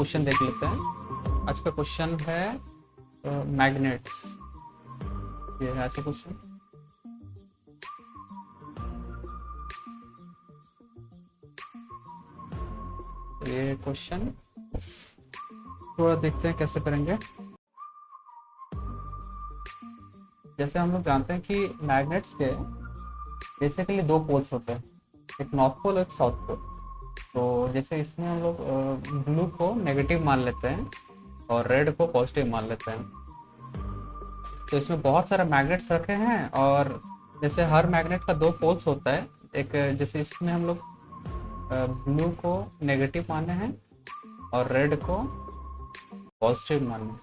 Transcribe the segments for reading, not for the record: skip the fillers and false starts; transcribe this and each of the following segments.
Question देख लेते हैं। आज का क्वेश्चन है मैग्नेट्स। ये है आज का क्वेश्चन। ये क्वेश्चन थोड़ा देखते हैं कैसे करेंगे। जैसे हम लोग जानते हैं कि मैग्नेट्स के बेसिकली दो पोल्स होते हैं, एक नॉर्थ पोल और एक साउथ पोल। तो जैसे इसमें हम लोग ब्लू को नेगेटिव मान लेते हैं और रेड को पॉजिटिव मान लेते हैं। तो इसमें बहुत सारे मैग्नेट्स रखे हैं और जैसे हर मैग्नेट का दो पोल्स होता है। एक जैसे इसमें हम लोग ब्लू को नेगेटिव माने हैं और रेड को पॉजिटिव माने हैं।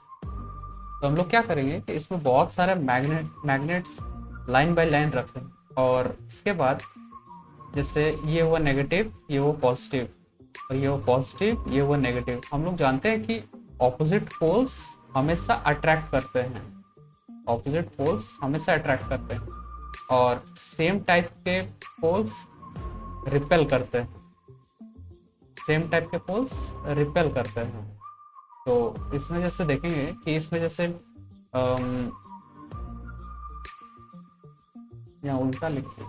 तो हम लोग क्या करेंगे कि इसमें बहुत सारे मैग्नेट्स लाइन बाय लाइन रखें और इसके बाद जैसे ये हुआ नेगेटिव, ये वो पॉजिटिव, और ये वो पॉजिटिव, ये वो नेगेटिव। हम लोग जानते हैं कि ऑपोजिट पोल्स हमेशा अट्रैक्ट करते हैं, ऑपोजिट पोल्स हमेशा अट्रैक्ट करते हैं और सेम टाइप के पोल्स रिपेल करते हैं, सेम टाइप के पोल्स रिपेल करते हैं। तो इसमें जैसे देखेंगे कि इसमें जैसे यहाँ उल्टा लिखिए,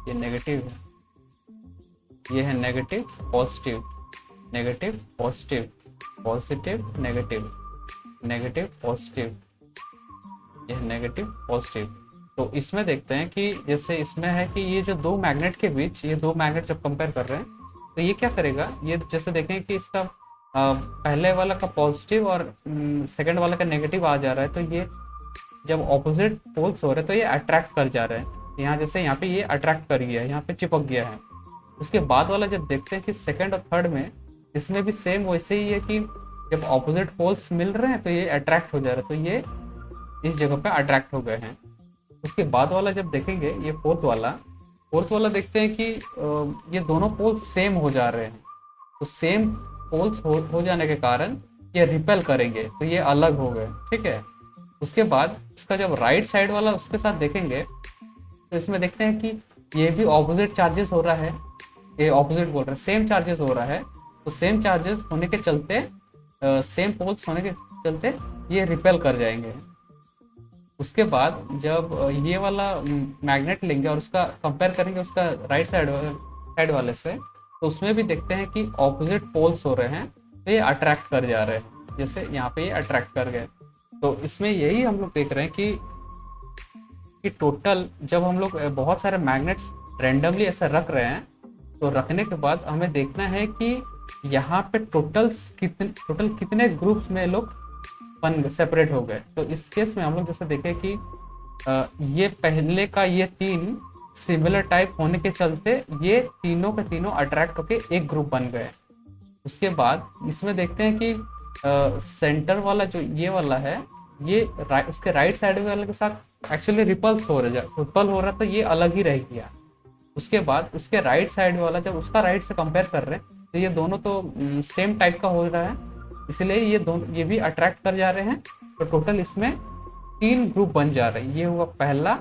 ये नेगेटिव है, ये है negative positive, negative positive, positive negative, negative positive, ये है नेगेटिव पॉजिटिव। तो इसमें देखते हैं कि जैसे इसमें है कि ये जो दो मैग्नेट के बीच, ये दो मैग्नेट जब कंपेयर कर रहे हैं तो ये क्या करेगा, ये जैसे देखें कि इसका पहले वाला का पॉजिटिव और सेकंड वाला का नेगेटिव आ जा रहा है। तो ये जब ऑपोजिट पोल्स हो रहे हैं तो ये अट्रैक्ट कर जा रहे हैं। यहाँ जैसे यहाँ पे ये अट्रैक्ट कर गया है, यहाँ पे चिपक गया है। उसके बाद वाला जब देखते हैं कि सेकंड और थर्ड में इसमें भी सेम वैसे ही है कि जब ऑपोजिट पोल्स मिल रहे हैं तो ये अट्रैक्ट हो जा रहा है, तो ये इस जगह पे अट्रैक्ट हो गए हैं। उसके बाद वाला जब देखेंगे, ये फोर्थ वाला देखते हैं कि ये दोनों पोल्स सेम हो जा रहे हैं। तो सेम पोल्स हो जाने के कारण ये रिपेल करेंगे, तो ये अलग हो गए, ठीक है। उसके बाद उसका जब राइट साइड वाला उसके साथ देखेंगे तो इसमें देखते हैं कि ये भी ऑपोजिट चार्जेस हो रहा है, ये ऑपोजिट बोल रहे हैं, सेम चार्जेस हो रहा है। तो सेम चार्जेस होने के चलते, सेम पोल्स होने के चलते ये रिपेल कर जाएंगे। उसके बाद जब ये वाला मैग्नेट लेंगे और उसका कंपेयर करेंगे उसका राइट साइड वाले से, तो उसमें भी देखते हैं कि ऑपोजिट पोल्स हो रहे हैं, तो ये अट्रैक्ट कर जा रहे हैं। जैसे यहाँ पे ये अट्रैक्ट कर गए। तो इसमें यही हम लोग देख रहे हैं कि टोटल जब हम लोग बहुत सारे मैग्नेट्स रैंडमली ऐसा रख रहे हैं, तो रखने के बाद हमें देखना है कि यहाँ पे टोटल कितने ग्रुप्स में लोग सेपरेट हो गए। तो इस केस में हम लोग जैसे देखें कि ये पहले का ये तीन सिमिलर टाइप होने के चलते ये तीनों के तीनों अट्रैक्ट होके एक ग्रुप बन गए। उसके बाद इसमें देखते हैं कि सेंटर वाला जो ये वाला है, ये उसके राइट साइड वाले के साथ एक्चुअली रिपल हो रहा है, तो ये अलग ही रह गया। उसके बाद उसके राइट साइड वाला जब उसका राइट से कंपेयर कर रहे हैं तो ये दोनों तो सेम टाइप का हो रहा है, इसलिए ये भी अट्रैक्ट कर जा रहे हैं। तो टोटल इसमें तीन ग्रुप बन जा रहे हैं, ये हुआ पहला,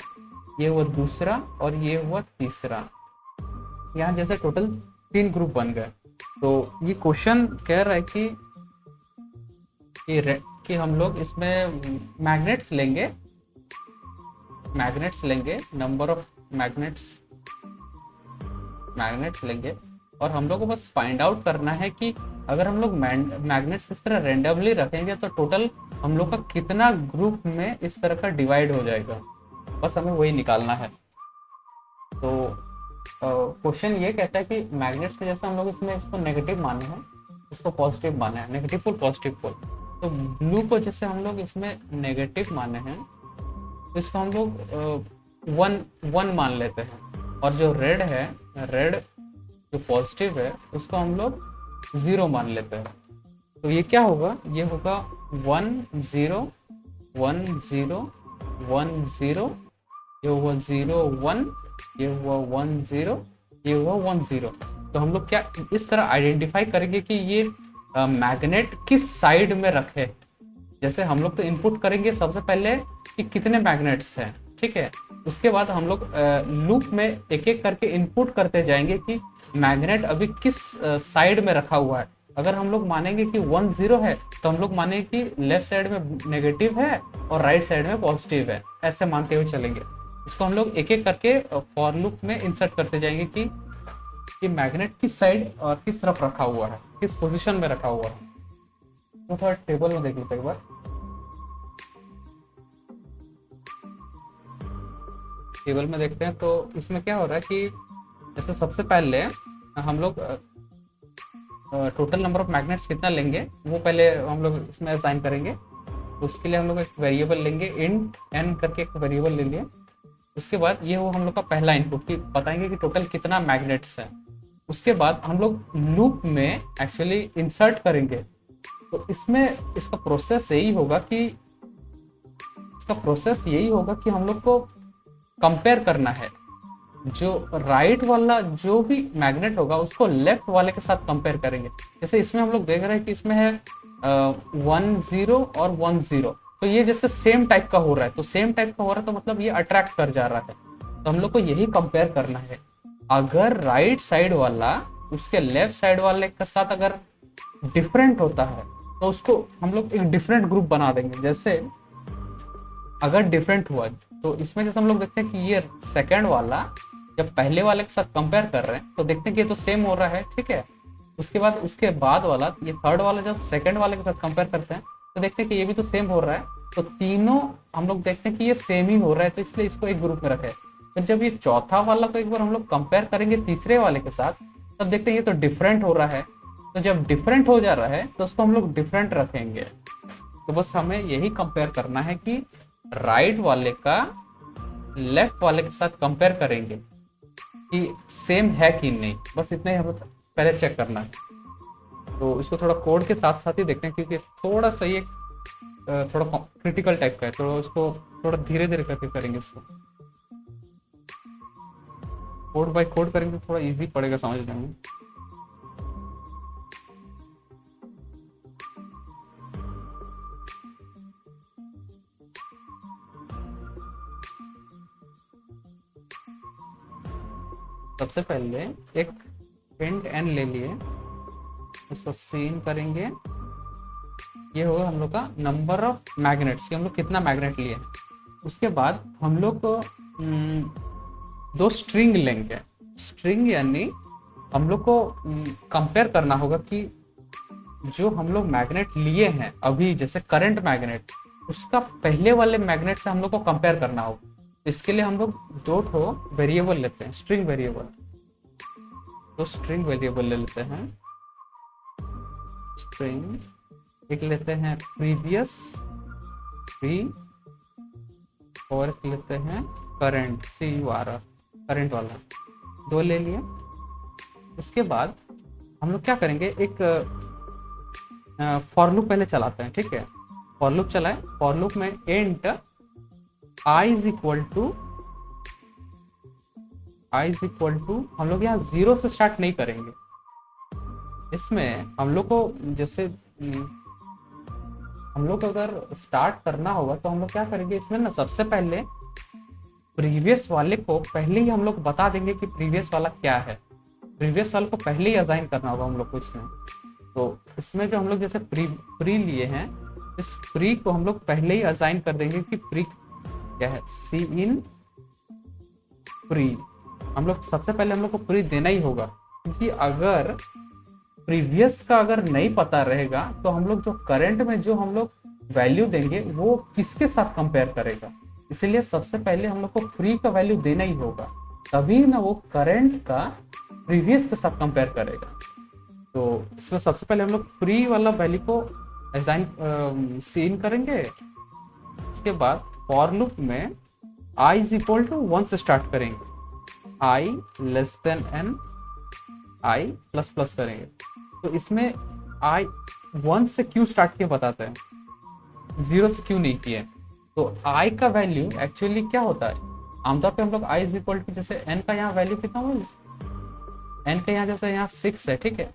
ये हुआ दूसरा और ये हुआ तीसरा। यहाँ जैसे टोटल तीन ग्रुप बन गए। तो ये क्वेश्चन कह रहा है कि हम लोग इसमें मैग्नेट्स लेंगे, नंबर ऑफ मैग्नेट्स लेंगे और हम लोग को बस फाइंड आउट करना है कि अगर हम लोग मैग्नेट्स इस तरह रैंडमली रखेंगे तो टोटल हम लोग का कितना ग्रुप में इस तरह का डिवाइड हो जाएगा, बस हमें वही निकालना है। तो क्वेश्चन ये कहता है कि मैग्नेट्स के जैसे हम लोग इसमें इसको नेगेटिव माने हैं, इसको पॉजिटिव माने हैं, नेगेटिव पोल पॉजिटिव पोल। तो ब्लू को जैसे हम लोग इसमें नेगेटिव माने हैं तो इसको हम लोग वन मान लेते हैं, और जो रेड जो पॉजिटिव है उसको हम लोग 0 मान लेते हैं। तो ये क्या होगा, ये होगा 1 0 1 0 1 0, ये हुआ 0 1, ये हुआ 1 0, ये हुआ 1 0। तो हम लोग क्या इस तरह आइडेंटिफाई करेंगे कि ये मैग्नेट किस साइड में रखे। जैसे हम लोग तो इनपुट करेंगे सबसे पहले कि कितने मैग्नेट्स हैं, ठीक है। उसके बाद हम लोग लूप में एक एक करके इनपुट करते जाएंगे कि मैग्नेट अभी किस साइड में रखा हुआ है। अगर हम लोग मानेंगे कि 1 0 है तो हम लोग मानेंगे कि लेफ्ट साइड में नेगेटिव है और राइट साइड में पॉजिटिव है, ऐसे मानते हुए चलेंगे। इसको हम लोग एक एक करके फॉर लूप में इंसर्ट करते जाएंगे कि मैग्नेट किस साइड और किस तरफ रखा हुआ है, किस पोजीशन में रखा हुआ है। तो थोड़ा टेबल में देख लेते एक बार। टेबल में देखते हैं तो इसमें क्या हो रहा है कि जैसे सबसे पहले हम लोग टोटल नंबर ऑफ मैग्नेट्स कितना लेंगे वो पहले हम लोग इसमें असाइन करेंगे। तो उसके लिए हम लोग एक वेरिएबल लेंगे, इंट n करके एक वेरिएबल ले लिए। उसके बाद ये वो हम लोग का पहला इनपुट कि बताएंगे कि टोटल कितना मैग्नेट्स है। उसके बाद हम लोग लूप में एक्चुअली इंसर्ट करेंगे। तो इसमें इसका प्रोसेस यही होगा कि हम लोग को कंपेयर करना है। जो राइट वाला जो भी मैग्नेट होगा उसको लेफ्ट वाले के साथ कंपेयर करेंगे। जैसे इसमें हम लोग देख रहे हैं कि इसमें है 1 0 और 1 0, तो ये जैसे सेम टाइप का हो रहा है, तो सेम टाइप का हो रहा है तो मतलब ये अट्रैक्ट कर जा रहा है। तो हम लोग को यही कंपेयर करना है। अगर राइट साइड वाला उसके लेफ्ट साइड वाले के साथ अगर डिफरेंट होता है तो उसको हम लोग एक डिफरेंट ग्रुप बना देंगे। जैसे अगर डिफरेंट हुआ तो इसमें जैसे हम लोग देखते हैं कि ये सेकंड वाला जब पहले वाले के साथ कंपेयर कर रहे हैं तो देखते हैं कि ये तो सेम हो रहा है, ठीक है। उसके बाद वाला ये थर्ड वाला जब सेकंड वाले के साथ कंपेयर करते हैं तो देखते हैं कि ये भी तो सेम हो रहा है। तो तीनों हम लोग देखते हैं कि ये सेम ही हो रहा है, तो इसलिए इसको एक ग्रुप में रखे। फिर जब ये चौथा वाला को एक बार हम लोग कंपेयर करेंगे तीसरे वाले के साथ, तब देखते हैं ये तो डिफरेंट हो रहा है। तो जब डिफरेंट हो जा रहा है तो उसको हम लोग डिफरेंट रखेंगे। तो बस हमें यही कंपेयर करना है कि राइट वाले का लेफ्ट वाले के साथ कंपेयर करेंगे कि सेम है कि नहीं, बस इतना ही हमें पहले चेक करना है। तो इसको थोड़ा कोड के साथ साथ ही देखते हैं क्योंकि थोड़ा सा ये थोड़ा क्रिटिकल टाइप का है, तो इसको थोड़ा धीरे धीरे करके करेंगे। इसको कोड बाय कोड करेंगे तो थोड़ा इजी पड़ेगा समझने में। सबसे पहले एक इंट n ले लिए, इसको सीन करेंगे। ये होगा हम लोग का नंबर ऑफ मैग्नेट्स कि हम लोग कितना मैग्नेट लिए। उसके बाद हम लोग को 2 स्ट्रिंग लेंगे। स्ट्रिंग यानी हम लोग को कंपेयर करना होगा कि जो हम लोग मैग्नेट लिए हैं अभी, जैसे करंट मैग्नेट, उसका पहले वाले मैग्नेट से हम लोग को कंपेयर करना होगा। इसके लिए हम लोग 2 वेरिएबल लेते हैं, स्ट्रिंग वेरिएबल। तो स्ट्रिंग वेरिएबल ले लेते हैं। स्ट्रिंग एक लेते हैं प्रीवियस फ्री और एक लेते हैं करंट CUR, करंट वाला। 2 ले लिए। उसके बाद हम लोग क्या करेंगे, एक फॉर लूप पहले चलाते हैं, ठीक है। फॉर लूप चलाए। फॉर लूप में int i is equal to हम लोग यहाँ 0 से स्टार्ट नहीं करेंगे। इसमें हम लोग को जैसे हम लोग अगर स्टार्ट करना होगा तो हम लोग क्या करेंगे, इसमें ना सबसे पहले प्रीवियस वाले को पहले ही हम लोग बता देंगे कि प्रीवियस वाला क्या है। प्रीवियस वाले को पहले ही असाइन करना होगा हम लोग को इसमें। तो इसमें जो हम लोग जैसे प्री लिए हैं, इस प्री को हम लोग पहले ही असाइन कर देंगे कि प्री क्या है, सी इन प्री। हम लोग सबसे पहले हम लोग को प्री देना ही होगा, क्योंकि अगर प्रीवियस का अगर नहीं पता रहेगा तो हम लोग जो करंट में जो हम लोग वैल्यू देंगे वो किसके साथ कंपेयर करेगा। इसीलिए सबसे पहले हम लोग को प्री का वैल्यू देना ही होगा, तभी ना वो करंट का प्रीवियस के साथ कंपेयर करेगा। तो इसमें सबसे पहले हम लोग प्री वाला वैल्यू को असाइन सीन करेंगे। उसके बाद फॉर लूप में i इज इक्वल टू 1 से स्टार्ट करेंगे, i less than n, i plus plus करेंगे। तो इसमें i 1 से क्यों स्टार्ट किए बताते हैं, 0 से क्यों नहीं किए। तो i का वैल्यू एक्चुअली क्या होता है, आमतौर पे हम लोग i इज इक्वल टू जैसे n का यहाँ वैल्यू कितना होगा, n का यहाँ जैसे यहाँ 6 है, ठीक है,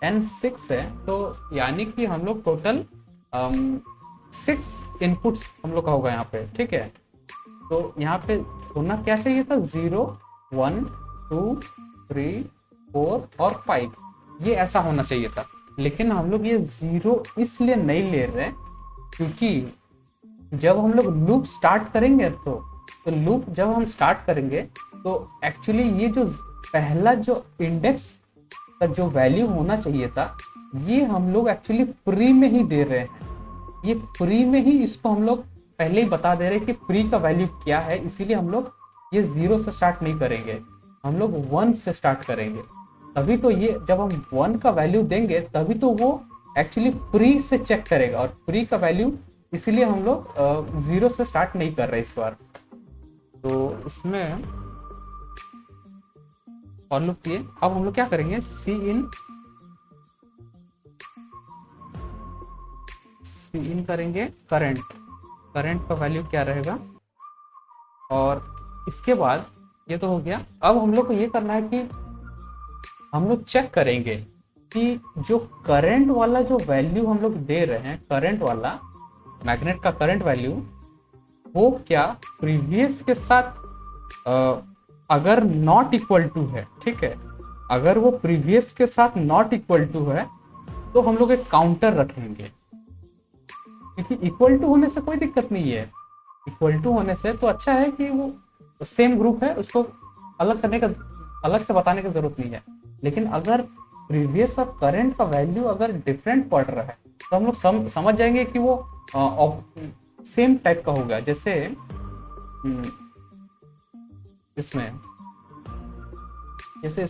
n 6 है। तो यानी कि हम लोग टोटल 6 इनपुट्स हम लोग का होगा यहाँ पे, ठीक है। तो यहाँ पे होना क्या चाहिए था, 0 1 2 3 4 और 5, ये ऐसा होना चाहिए था। लेकिन हम लोग ये 0 इसलिए नहीं ले रहे हैं क्योंकि जब हम लोग लूप स्टार्ट करेंगे तो लूप जब हम स्टार्ट करेंगे तो एक्चुअली ये जो पहला जो इंडेक्स का जो वैल्यू होना चाहिए था, ये हम लोग एक्चुअली प्री में ही दे रहे हैं। ये प्री में ही इसको हम लोग पहले ही बता दे रहे हैं कि प्री का वैल्यू क्या है, इसीलिए हम लोग ये 0 से स्टार्ट नहीं करेंगे, हम लोग 1 से स्टार्ट करेंगे। तभी तो ये जब हम 1 का वैल्यू देंगे तभी तो वो एक्चुअली प्री से चेक करेगा, और प्री का वैल्यू इसीलिए हम लोग 0 से स्टार्ट नहीं कर रहे इस बार। तो इसमें फॉर लूप किए। अब हम लोग क्या करेंगे, सी इन करेंगे करंट का वैल्यू क्या रहेगा, और इसके बाद ये तो हो गया। अब हम लोग को ये करना है कि हम लोग चेक करेंगे कि जो करंट वाला जो वैल्यू हम लोग दे रहे हैं, करंट वाला मैग्नेट का करंट वैल्यू, वो क्या प्रीवियस के साथ अगर नॉट इक्वल टू है, ठीक है, अगर वो प्रीवियस के साथ नॉट इक्वल टू है तो हम लोग एक काउंटर रखेंगे, क्योंकि इक्वल टू होने से कोई दिक्कत नहीं है। इक्वल टू होने से तो अच्छा है कि वो सेम ग्रुप है, उसको अलग से बताने की जरूरत नहीं है। लेकिन अगर प्रीवियस और करंट का वैल्यू अगर डिफरेंट पड़ रहा है तो हम लोग समझ जाएंगे कि वो सेम टाइप का होगा। जैसे इसमें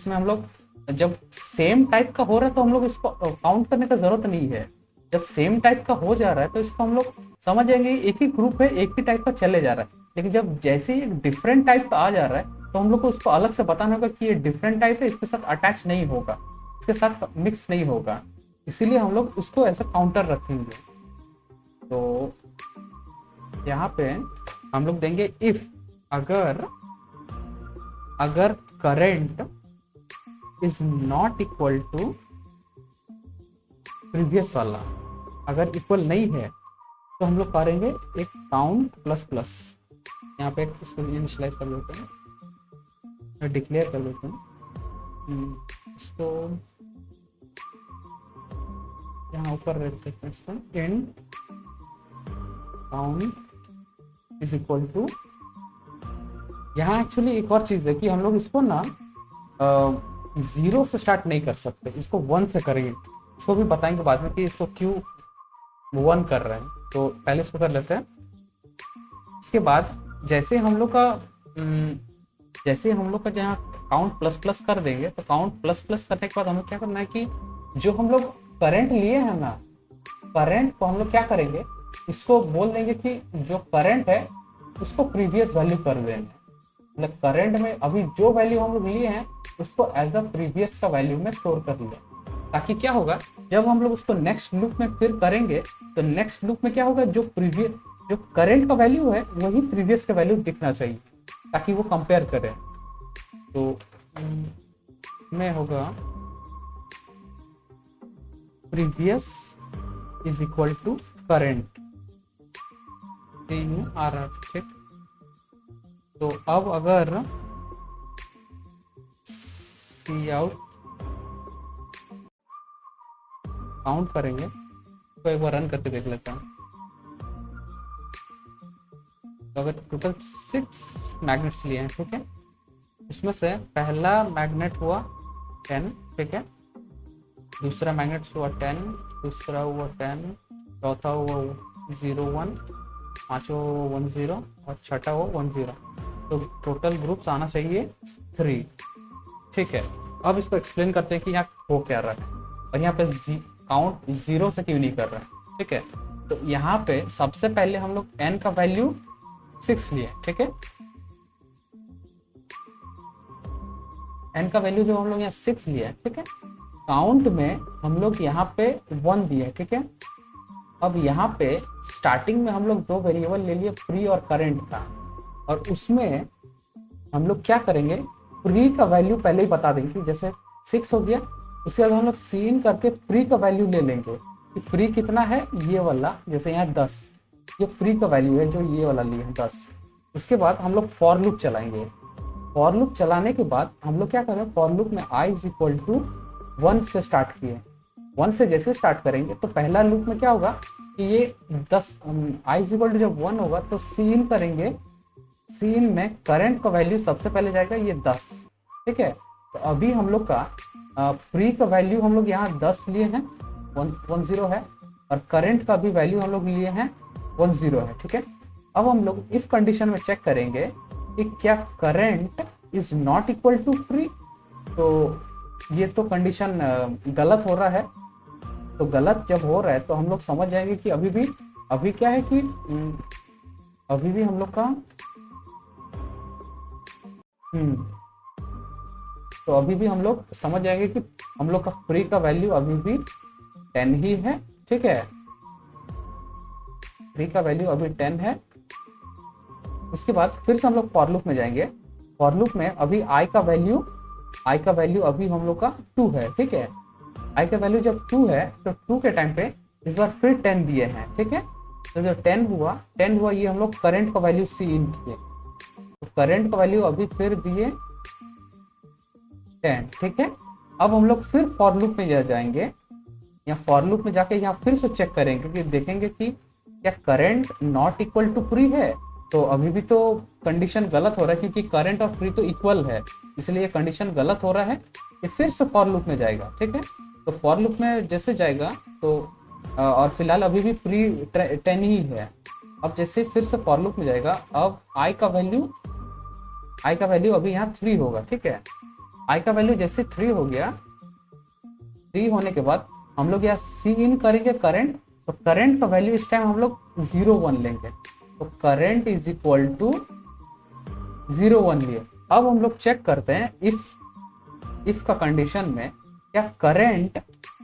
हम लोग जब सेम टाइप का हो रहा है तो हम लोग इसको काउंट करने का जरूरत नहीं है। जब सेम टाइप का हो जा रहा है तो इसको हम लोग समझ जाएंगे एक ही ग्रुप है, एक ही टाइप का चले जा रहा है। लेकिन जब जैसे ही डिफरेंट टाइप का आ जा रहा है तो हम लोग को उसको अलग से बताना होगा कि ये डिफरेंट टाइप है, इसके साथ अटैच नहीं होगा, इसके साथ मिक्स नहीं होगा, इसीलिए हम लोग उसको ऐसा काउंटर रखेंगे। तो यहाँ पे हम लोग देंगे इफ अगर current is not equal to previous वाला, अगर इक्वल नहीं है तो हम लोग करेंगे एक काउंट प्लस प्लस। यहाँ पे इसको इनिशियलाइज कर देते हैं, डिक्लेयर कर देते हैं, इसको यहाँ ऊपर रख देते हैं, इसको and count is equal to. यहाँ एक्चुअली एक और चीज है कि हम लोग इसको ना 0 से स्टार्ट नहीं कर सकते, इसको 1 से करेंगे। इसको भी बताएंगे बाद में कि इसको क्यों 1 कर रहे हैं, तो पहले इसको कर लेते हैं। इसके बाद जैसे हम लोग का जहाँ काउंट प्लस प्लस कर देंगे, तो काउंट प्लस प्लस करने के बाद हमें क्या करना है कि जो हम लोग करंट लिए हैं ना, करंट को हम लोग क्या करेंगे, इसको बोल देंगे कि जो करंट है उसको प्रीवियस वैल्यू कर देंगे। मतलब करंट में अभी जो वैल्यू हम लोग लिए हैं उसको एज अ प्रीवियस का वैल्यू में स्टोर कर लें, ताकि क्या होगा जब हम लोग उसको नेक्स्ट लूप में फिर करेंगे तो नेक्स्ट लूप में क्या होगा, जो करंट का वैल्यू है वही प्रीवियस का वैल्यू दिखना चाहिए, ताकि वो कंपेयर करें। तो इसमें होगा previous is equal to current, ठीक। तो अब अगर सी आउट काउंट करेंगे तो एक बार रन करके देख लेता हूँ। तो अगर टोटल 6 मैग्नेट्स लिए हैं, ठीक है, उसमें से पहला मैग्नेट हुआ 10, ठीक है, दूसरा मैग्नेट हुआ 10, दूसरा हुआ 10, चौथा हुआ 0 1, पांचवा हुआ 1 0 और छठा हुआ 1 0। तो टोटल ग्रुप्स आना चाहिए 3, ठीक है। अब इसको एक्सप्लेन करते हैं कि यहाँ हो क्या रहा है और यहाँ पे काउंट 0 से क्यों नहीं कर रहा है, ठीक है। तो यहाँ पे सबसे पहले हम लोग n का वैल्यू 6 लिए, ठीक है, n का वैल्यू जो हम लोग यहाँ 6 लिए, ठीक है। काउंट में हम लोग यहाँ पे 1 दिए, ठीक है। अब यहाँ पे स्टार्टिंग में हम लोग 2 वेरिएबल ले लिए, प्री और करंट का, और उसमें हम लोग क्या करेंगे, प्री का वैल्यू पहले ही बता देंगे। जैसे 6 हो गया, उसके बाद हम लोग सीन करके प्री का वैल्यू ले लेंगे कि प्री कितना है, ये वाला, जैसे यहाँ 10, ये प्री का वैल्यू है जो ये वाला लिए है 10। उसके बाद हम लोग फॉर लूप चलाएंगे। फॉर लूप चलाने के बाद हम लोग क्या करें, फॉर लूप में i इज इक्वल टू 1 से स्टार्ट किए, 1 से जैसे स्टार्ट करेंगे तो पहला लूप में क्या होगा कि ये 10 i इज इक्वल टू जब 1 होगा तो सी इन करेंगे, सी इन में करंट का वैल्यू सबसे पहले जाएगा ये 10, ठीक है। तो अभी हम लोग का प्री का वैल्यू हम लोग यहाँ 10 लिए हैं, 10 है, और करंट का भी वैल्यू हम लोग लिए हैं 10 है, ठीक है। अब हम लोग इफ कंडीशन में चेक करेंगे कि क्या current is not equal to pre, तो ये तो कंडीशन गलत हो रहा है। तो गलत जब हो रहा है तो हम लोग समझ जाएंगे कि अभी क्या है कि अभी भी हम लोग का तो अभी भी हम लोग समझ जाएंगे कि हम लोग का प्री का वैल्यू अभी भी 10 ही है, ठीक है। प्री का वैल्यू अभी 10 है। उसके बाद फिर से हम लोग फॉर लूप में जाएंगे। फॉर लूप में अभी आई का वैल्यू अभी हम लोग का 2 है, ठीक है। आई का वैल्यू जब 2 है तो 2 के टाइम पे इस बार फिर 10 दिए हैं, ठीक है। तो जो 10 हुआ ये हम लोग करंट का वैल्यू सी इन किए, तो करंट का वैल्यू अभी फिर दिए 10, ठीक है। अब हम लोग फिर फॉर लूप में जाएंगे। यहाँ फॉर लूप में जाके यहाँ फिर से चेक करेंगे कि देखेंगे कि क्या current not equal to pre है। तो अभी भी तो कंडीशन गलत हो रहा है क्योंकि करंट और प्री तो इक्वल है, इसलिए ये कंडीशन गलत हो रहा है। ये फिर से फॉर लूप में जाएगा, ठीक है। तो फॉर लूप में जैसे जाएगा तो और फिलहाल अभी भी प्री 10 ही है। अब जैसे फिर से फॉर लूप में जाएगा, अब आई का वैल्यू अभी यहाँ 3 होगा, ठीक है। आई का वैल्यू जैसे 3 हो गया, 3 होने के बाद हम लोग यहाँ सी इन करेंगे करंट, तो करंट का वैल्यू इस टाइम हम लोग 0.1 लेंगे, तो करंट इज इक्वल टू 0.1 लिए। अब हम लोग चेक करते हैं इफ का कंडीशन में क्या current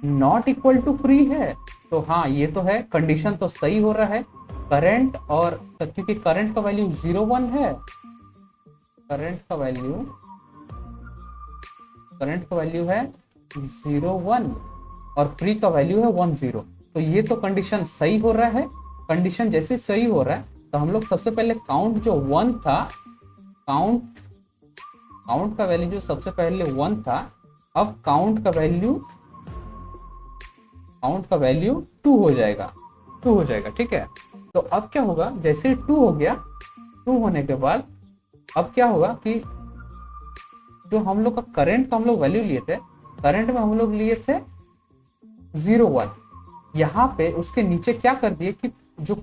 not equal to pre है। तो हाँ, ये तो है, कंडीशन तो सही हो रहा है। करंट और क्योंकि करंट का वैल्यू 0.1 है, करंट का वैल्यू है 0.1 और प्री का वैल्यू है 10, तो ये तो कंडीशन सही हो रहा है। कंडीशन जैसे सही हो रहा है तो हम लोग सबसे पहले काउंट जो 1 था, काउंट का वैल्यू जो सबसे पहले 1 था, अब काउंट का वैल्यू 2 हो जाएगा, ठीक है। तो अब क्या होगा, जैसे 2 हो गया, 2 होने के बाद अब क्या होगा कि जो हम लोग का करंट का हम लोग वैल्यू लिए थे, करंट में हम लोग लिए थे 0.1, यहाँ पे उसके नीचे क्या कर दिए कि जो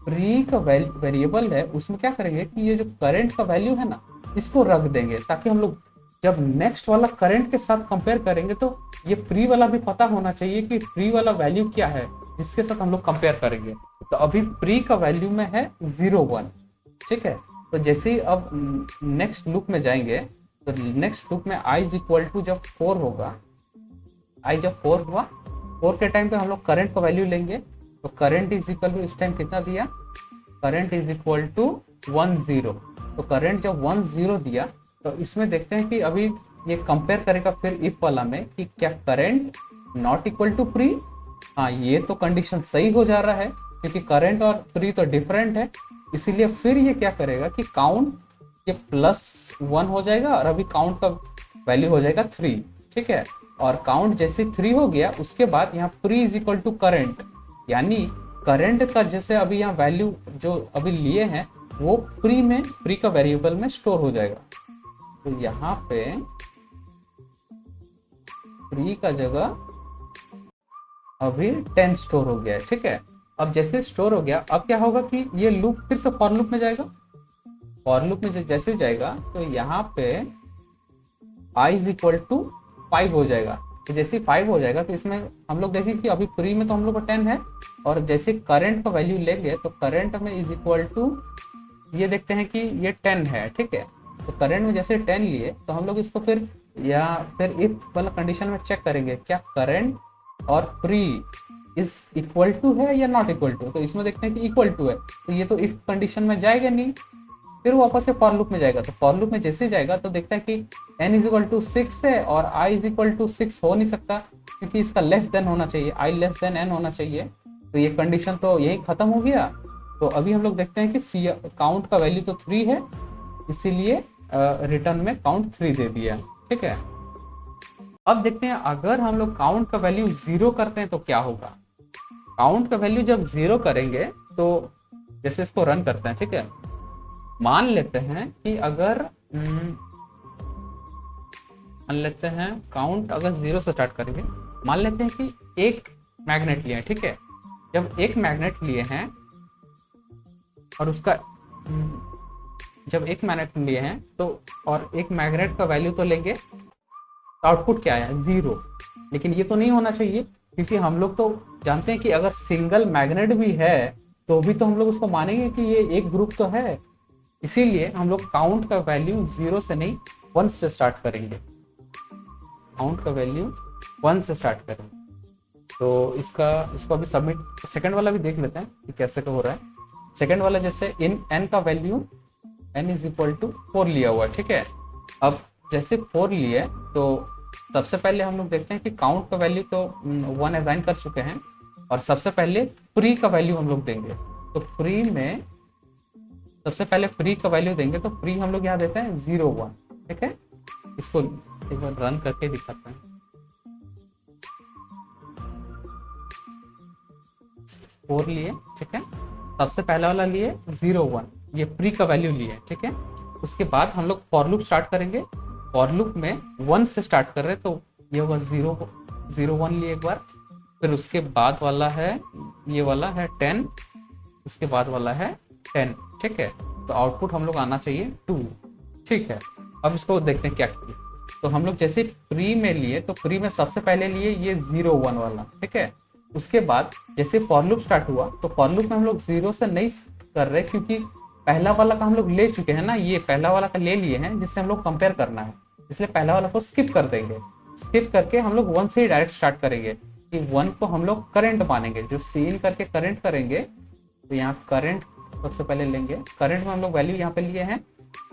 प्री का वेरिएबल है उसमें क्या करेंगे कि ये जो करंट का वैल्यू है ना, इसको रख देंगे, ताकि हम लोग जब नेक्स्ट वाला करंट के साथ कंपेयर करेंगे तो ये प्री वाला भी पता होना चाहिए कि प्री वाला वैल्यू क्या है जिसके साथ हम लोग कंपेयर करेंगे। तो अभी प्री का वैल्यू में है 0.1, ठीक है। तो जैसे ही अब नेक्स्ट लूप में जाएंगे तो नेक्स्ट लूप में आई इज इक्वल टू जब 4 होगा, आई जब 4 हुआ, 4 के टाइम पे हम लोग करंट का वैल्यू लेंगे, तो करंट इज इक्वल टू इस टाइम कितना दिया, करंट इज इक्वल टू 10। तो करंट जब 10 दिया तो इसमें देखते हैं कि अभी ये कंपेयर करेगा फिर इफ वाला में कि क्या current not equal to pre. हाँ, ये तो कंडीशन सही हो जा रहा है क्योंकि करंट और प्री तो डिफरेंट है, इसीलिए फिर ये क्या करेगा कि काउंट ये +1 हो जाएगा और अभी काउंट का वैल्यू हो जाएगा 3, ठीक है। और काउंट जैसे 3 हो गया उसके बाद यहाँ pre is equal to current, यानी करंट का जैसे अभी यहाँ वैल्यू जो अभी लिए हैं वो प्री का वेरिएबल में स्टोर हो जाएगा। तो यहाँ पे प्री का जगह अभी 10 स्टोर हो गया है, ठीक है। अब जैसे स्टोर हो गया, अब क्या होगा कि ये लूप फिर से फॉर लूप में जाएगा। फॉर लूप में जैसे जाएगा तो यहाँ पे i इज इक्वल टू 5 हो जाएगा। तो जैसे 5 हो जाएगा तो इसमें हम लोग देखें कि अभी प्री में तो हम लोग का 10 है, और जैसे करंट का वैल्यू लेंगे तो करंट में इज इक्वल टू, ये देखते हैं कि ये 10 है, ठीक है। तो करंट में जैसे 10 लिए तो हम लोग इसको फिर इफ वाला कंडीशन में चेक करेंगे क्या करंट और प्री इज इक्वल टू है या नॉट इक्वल टू। तो इसमें देखते हैं कि इक्वल टू है, तो ये तो इफ कंडीशन में जाएगा नहीं, फिर वापस से फॉर लूप में जाएगा। तो फॉर लूप में जैसे जाएगा तो देखता है कि n इज इक्वल टू 6 है और i इज इक्वल टू 6 हो नहीं सकता क्योंकि इसका लेस देन होना चाहिए, i लेस देन n होना चाहिए। तो ये कंडीशन तो यही खत्म हो गया। तो अभी हम लोग देखते हैं कि काउंट का वैल्यू तो 3 है, इसीलिए रिटर्न में काउंट 3 दे दिया, ठीक है। अब देखते हैं अगर हम लोग काउंट का वैल्यू 0 करते हैं तो क्या होगा। काउंट का वैल्यू जब 0 करेंगे तो जैसे इसको रन करते हैं, ठीक है, मान लेते हैं कि अगर मान लेते हैं काउंट अगर 0 से स्टार्ट करेंगे, मान लेते हैं कि एक मैग्नेट लिए हैं, ठीक है, जब एक मैग्नेट लिए हैं और उसका जब एक मैग्नेट लिए हैं तो और एक मैग्नेट का वैल्यू तो लेंगे, तो आउटपुट क्या आया 0। लेकिन ये तो नहीं होना चाहिए, क्योंकि हम लोग तो जानते हैं कि अगर सिंगल मैग्नेट भी है तो भी तो हम लोग उसको मानेंगे कि ये एक ग्रुप तो है। इसीलिए हम लोग काउंट का वैल्यू 0 से नहीं 1 से स्टार्ट करेंगे। काउंट का वैल्यू 1 से स्टार्ट करेंगे। तो इसको अभी सबमिट, सेकंड वाला भी देख लेते हैं कि कैसे हो रहा है। सेकंड वाला जैसे इन n का value n is equal to 4 लिया हुआ है, ठीक है। अब जैसे 4 लिए तो सबसे पहले हम लोग देखते हैं कि काउंट का वैल्यू तो 1 असाइन कर चुके हैं, और सबसे पहले प्री का वैल्यू हम लोग देंगे। तो प्री में सबसे पहले प्री का वैल्यू देंगे, तो प्री हम लोग यहाँ देते हैं 0 1, ठीक है। इसको एक बार रन करके दिखाते हैं। 4 लिए, ठीक है, सबसे पहला वाला लिए 0 1, ये प्री का वैल्यू लिए, ठीक है। उसके बाद हम लोग फॉर लूप स्टार्ट करेंगे। फॉर लूप में 1 से स्टार्ट कर रहे हैं, तो ये होगा 0 1 लिए एक बार, फिर उसके बाद वाला है ये वाला है 10, उसके बाद वाला है 10, ठीक है। तो आउटपुट हम लोग आना चाहिए 2, ठीक है। अब इसको देखते हैं क्या किए। तो हम लोग जैसे प्री में लिए, तो प्री में सबसे पहले लिए ये 0 1 वाला, ठीक है। उसके बाद जैसे फॉर लूप स्टार्ट हुआ, तो फॉर लूप में हम लोग 0 से नहीं कर रहे, क्योंकि पहला वाला का हम लोग ले चुके हैं ना, ये पहला वाला का ले लिए हैं जिससे हम लोग कंपेयर करना है, इसलिए पहला वाला को स्किप कर देंगे। स्किप करके हम लोग 1 से ही डायरेक्ट स्टार्ट करेंगे कि 1 को हम लोग करंट मानेंगे, जो सी इन करके करंट करेंगे। तो यहाँ करंट सबसे पहले लेंगे। करंट में हम लोग वैल्यू यहाँ पे लिए हैं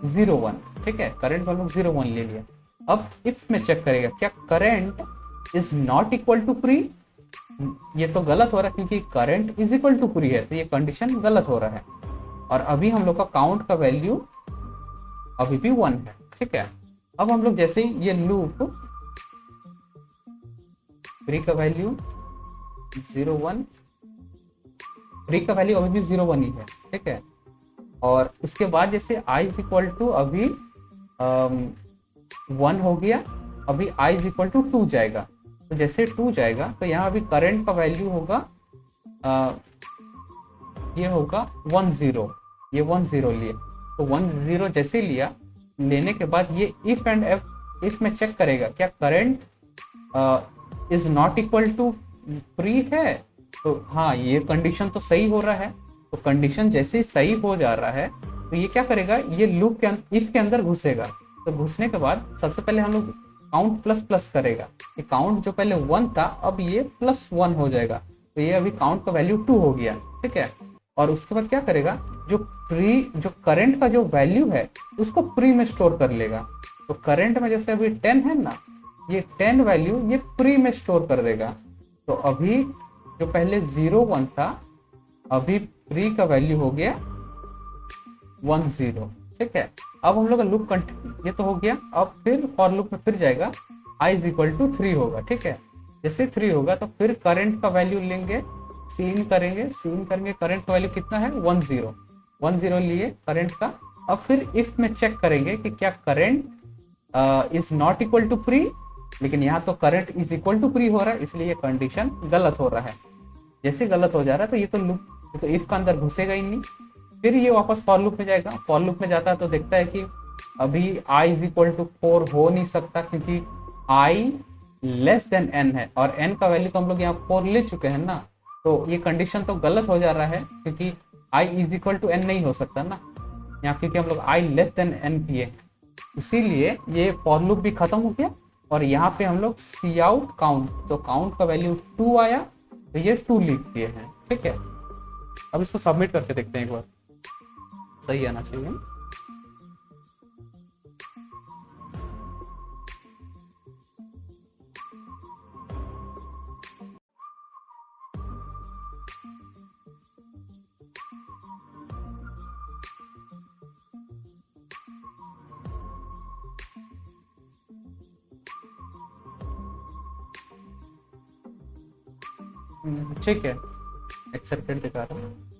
0 1, ठीक है। करंट में हम लोग 0 1 ले लिया। अब इफ में चेक करेगा क्या current is not equal to pre. ये तो गलत हो रहा है, क्योंकि current is equal to pre है, तो ये कंडीशन गलत हो रहा है। और अभी हम लोग का काउंट का वैल्यू अभी भी 1 है, ठीक है। अब हम लोग जैसे ही ये लूप प्री का वैल्यू 0 1, प्री का वैल्यू अभी भी 0 1 ही है, ठीक है। और उसके बाद जैसे i इज इक्वल टू अभी 1 हो गया, अभी i इज इक्वल टू 2 जाएगा। तो जैसे 2 जाएगा तो यहाँ अभी करंट का वैल्यू होगा ये होगा 1 0, ये 1 0 लिए। तो 1 0 जैसे लिया, लेने के बाद ये इफ एंड इफ में चेक करेगा क्या current is not equal to pre है। तो हाँ, ये कंडीशन तो सही हो रहा है। तो कंडीशन जैसे ही सही हो जा रहा है, तो ये क्या करेगा, ये लूप के इफ के अंदर घुसेगा। तो घुसने के बाद सबसे पहले हम लोग काउंट प्लस प्लस करेगा। ये काउंट जो पहले 1 था, अब ये +1 हो जाएगा। तो ये अभी काउंट का वैल्यू 2 हो गया, ठीक है। और उसके बाद क्या करेगा, जो करंट का जो वैल्यू है उसको प्री में स्टोर कर लेगा। तो करंट में जैसे अभी 10 है ना, ये 10 वैल्यू ये प्री में स्टोर कर देगा। तो अभी जो पहले 0 1 था, अभी प्री का वैल्यू हो गया 1 0, ठीक है। अब हम लोग का लूप कंटिन्यू, ये तो हो गया। अब फिर फॉर लूप में फिर जाएगा, i इज इक्वल टू 3 होगा, ठीक है। जैसे 3 होगा तो फिर करंट का वैल्यू लेंगे, सीन करेंगे करंट का वैल्यू कितना है 1 0 लिए करंट का। अब फिर इफ में चेक करेंगे कि क्या current is not equal to pre, लेकिन यहाँ तो current is equal to pre हो रहा है, इसलिए ये कंडीशन गलत हो रहा है। जैसे गलत हो जा रहा है तो ये तो लूप, ये तो इफ का अंदर घुसेगा ही नहीं। फिर ये वापस फॉर लूप में जाएगा। फॉर लूप में जाता है तो देखता है कि अभी i इज इक्वल टू 4 हो नहीं सकता, क्योंकि i लेस देन n है, और n का वैल्यू तो हम लोग यहाँ 4 ले चुके हैं ना। तो ये कंडीशन तो गलत हो जा रहा है, क्योंकि i is equal to n नहीं हो सकता ना यहाँ, क्योंकि हम लोग i लेस देन n किए। इसीलिए ये फॉर लूप भी खत्म हो गया। और यहाँ पे हम लोग सी आउट काउंट, तो काउंट का वैल्यू 2 आया, तो ये 2 लिख दिए हैं, ठीक है। अब इसको सबमिट करके देखते हैं एक बार, सही आना चाहिए। ठीक है, एक्सेप्टेड दिखा रहा हूँ।